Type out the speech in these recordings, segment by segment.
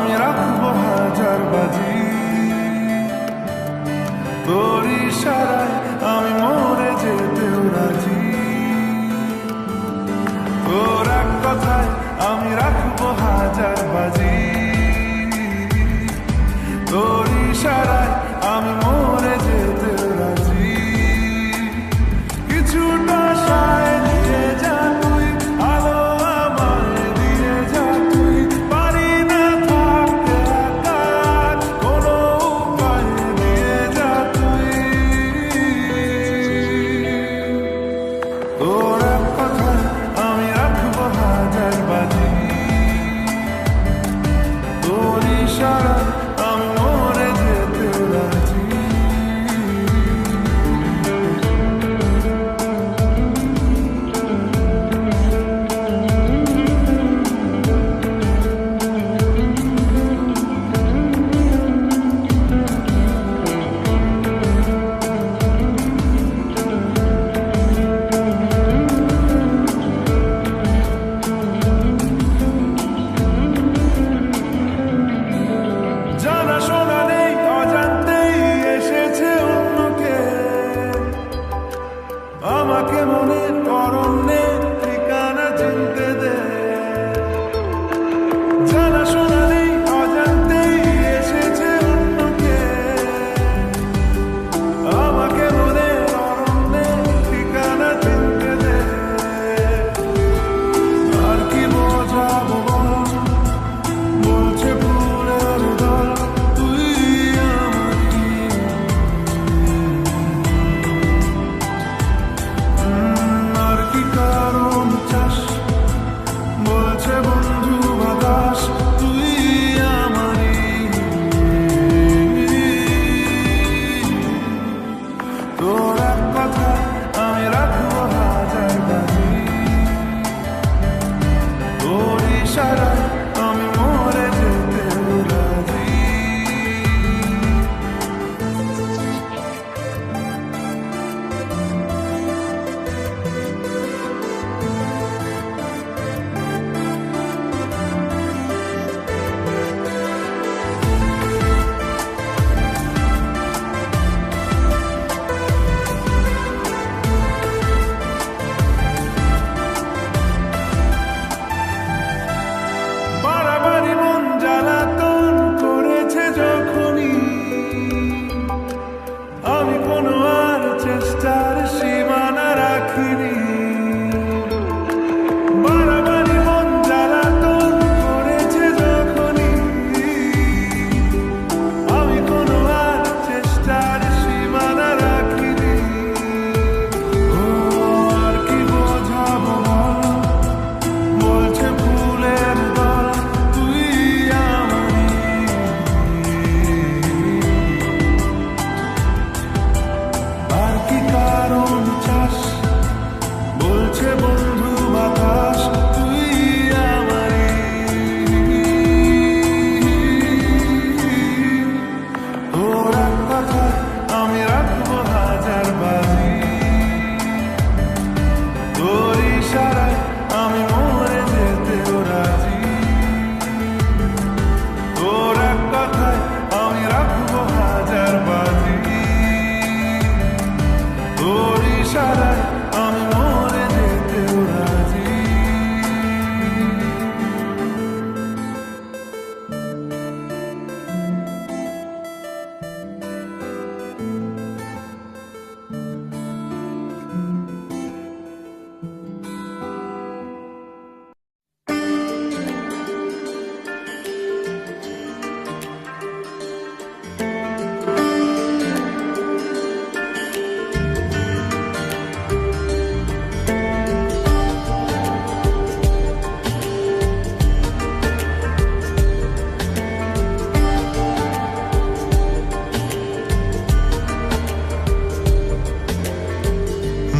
আমি রাখবো হাজার বাজি, তোর ইশারায় আমি মরে যেতেও রাজি। তোর এক কথায় আমি রাখবো হাজার বাজি, তোর ইশারায় আমি মরে যেতেও রাজি। কিছুটা সায় দিয়ে যা তুই, আলো আমায় দিয়ে যা তুই, পারি না থাকতে একা, কোনো উপায় দিয়ে যা তুই। তোর এক কথায় আমি রাখবো হাজার বাজি, তোর ইশারায় আমি মরে যেতেও রাজি। জানাশোনা নেই, অজান্তেই এসেছে অন্য কেউ, আমাকে মনের অরণ্যে ঠিকানা চিনতে দে। জানাশোনা নেই, অজান্তেই এসেছে অন্য কেউ, আমাকে মনের অরণ্যে ঠিকানা চিনতে দে। আর কি বোঝাবো বল, বলছে ফুলের দল তুই আমারই। আর কি কারণ চাস, বলছে বন্ধু বাতাস তুই আমারই। তোর এক কথা আমি রাখবো হাজার বাজি, তোর ইশারায় আমি মরে যেতেও রাজি। বাড়াবাড়ি মন জ্বালাতন করেছে যখনই, আমি কোনো আর চেষ্টার সীমানা রাখিনি। বাড়াবাড়ি মন জ্বালাতন করেছে যখনই, আমি কোনো আর চেষ্টার সীমানা রাখিনি। ও আর কি বোঝাবো বল, বলছে ফুলের দল তুই আমারই। আর কি কারণ চাস, বলছে বন্ধু বাতাস তুই আমারই। তোর এক কথায় আমি রাখবো হাজার বাজি, তোর ইশারায় আমি মরে যেতেও রাজি। তোর এক কথায় আমি রাখবো হাজার বাজি, তোর ইশারায় আমি মরে যেতেও রাজি।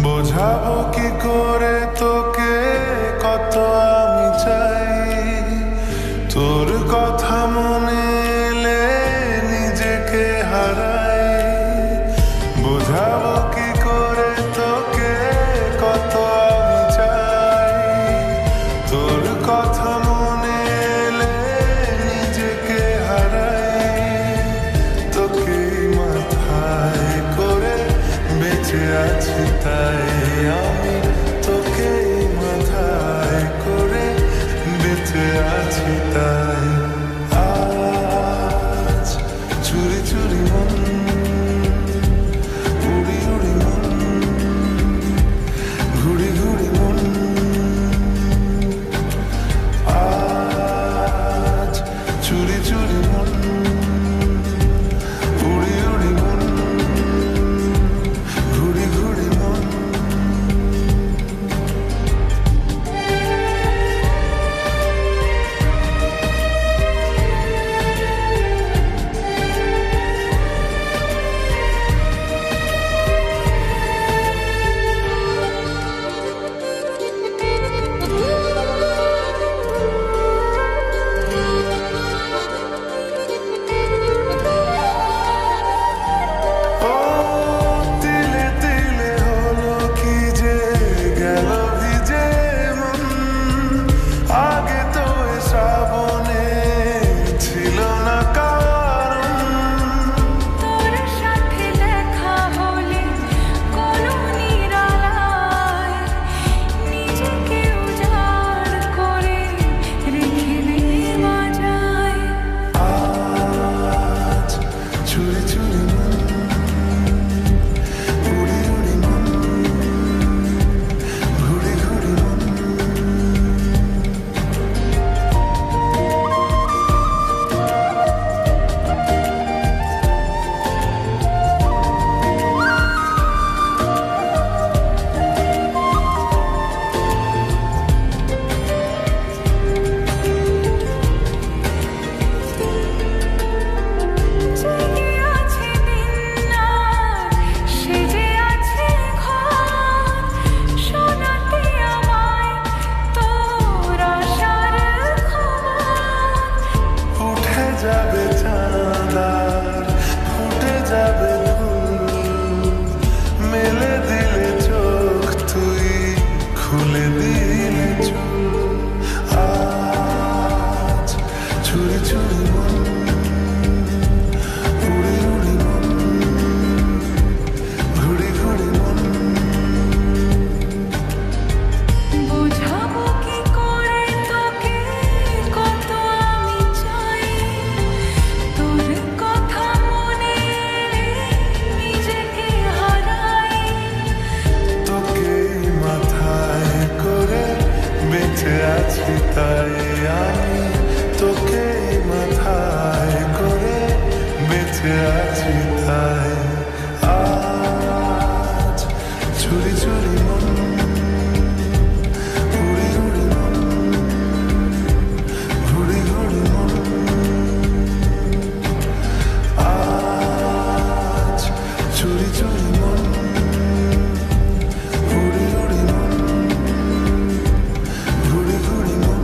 বোঝাবো কি করে তোকে কত আমি চাই, তোর কথা মনে এলে নিজেকে হারাই। বোঝাবো কি করে তোকে কত আমি চাই, তোর কথা মনে এলে নিজেকে খুলে দিলে চুল আজ চুরি চুরি মন উড়ি উড়ি মন ঘুড়ি ঘুড়ি মন বোঝাবো কি করে তোকে কত আমি চাই তোর কথা মনে নিজেকে হারাই তোকে মাথায় করে বেঁচে আছি তাই আমি তোকে মাথায় করে বেঁচে আছি তাই আজ চুরি চুরি মন উড়ি উড়ি মন ঘুড়ি ঘুড়ি মন আজ চুরি চুরি মন উড়ি উড়ি মন ঘুড়ি ঘুড়ি মন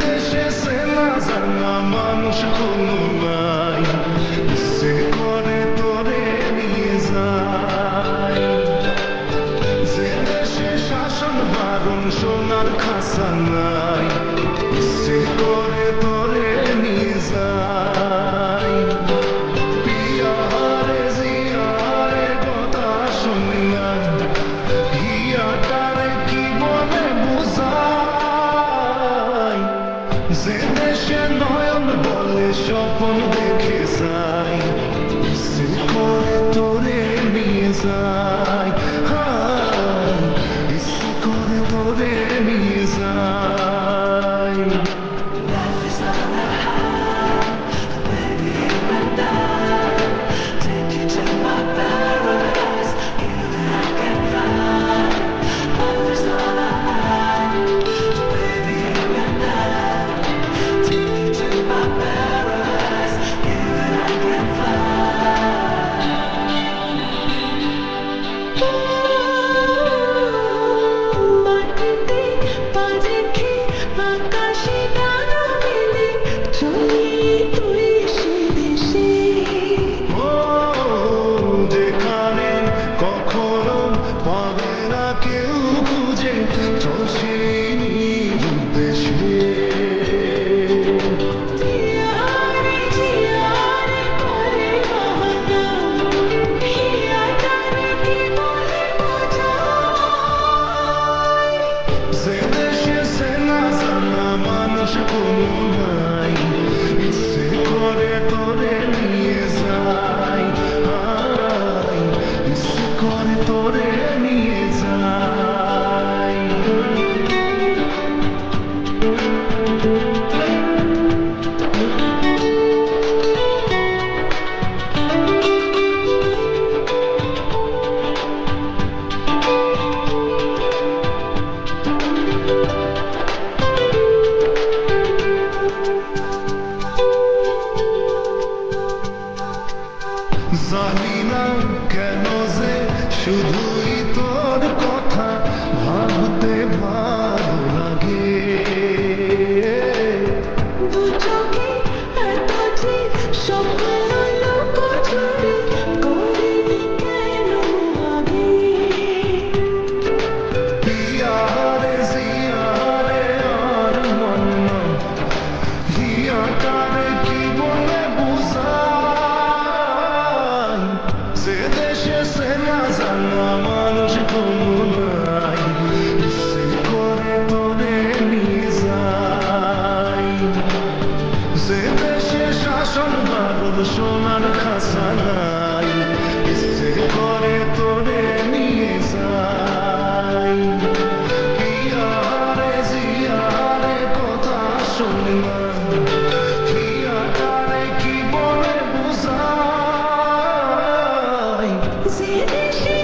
দেশে চেনা জানা মানুষ কোনো নাই, ইচ্ছে করে তোরে নিয়ে যায়। যে দেশে শাসন বারণ সোনার খাসা নাই, ইচ্ছে করে তোরে নিয়ে যায়। পিয়ারে জিয়ারে কথা শুনলাম, হিয়াটারে কি বলে বুঝাই। যে দেশে নয়ন বলে স্বপ্ন দেখে যাই, ইচ্ছে করে তোরে নিয়ে যাই। হায়, ইচ্ছে করে তোরে নিয়ে যাই। Life is not that hard, baby, you and I take you to my paradise. You and I can fly. Life is not that hard, baby, you and I take you to my paradise. You and I can fly. মাটিতে পা রেখে আকাশে ডানা মেলে চলি তুই সে দেশে। ও যেখানে কখনো পাবে না কেউ খুঁজে, চল সেই উদ্দেশ্যে। জিয়ারে জিয়ারে করে বাহানা, হিয়াটারে কি বলে বোঝাই। যে দেশে চেনা জানা মানুষ কোনো নাই, ইচ্ছে করে তোরে নিয়ে যাই। হায়, ইচ্ছে করে তোরে নিয়ে যাই। জানি না কেন যে শুধুই তোর কথা ভাবতে ভালো লাগে। দু চোখে এত যে স্বপ্ন লুকোচুরি করিনি কেন আগে। পিয়ারে জিয়ারে আর মান্না, হিয়াটারে কি বলে বুঝাই। যে দেশে চেনা জানা মানুষ কোনো নাই, ইচ্ছে করে তোরে নিয়ে যাই। যে দেশে শাসন বারণ সোনার খাসা নাই, ইচ্ছে করে তোরে নিয়ে যাই। পিয়ারে জিয়ারে কথা শুনলাম, হিয়াটারে কি বলে বুঝাই। যে দেশে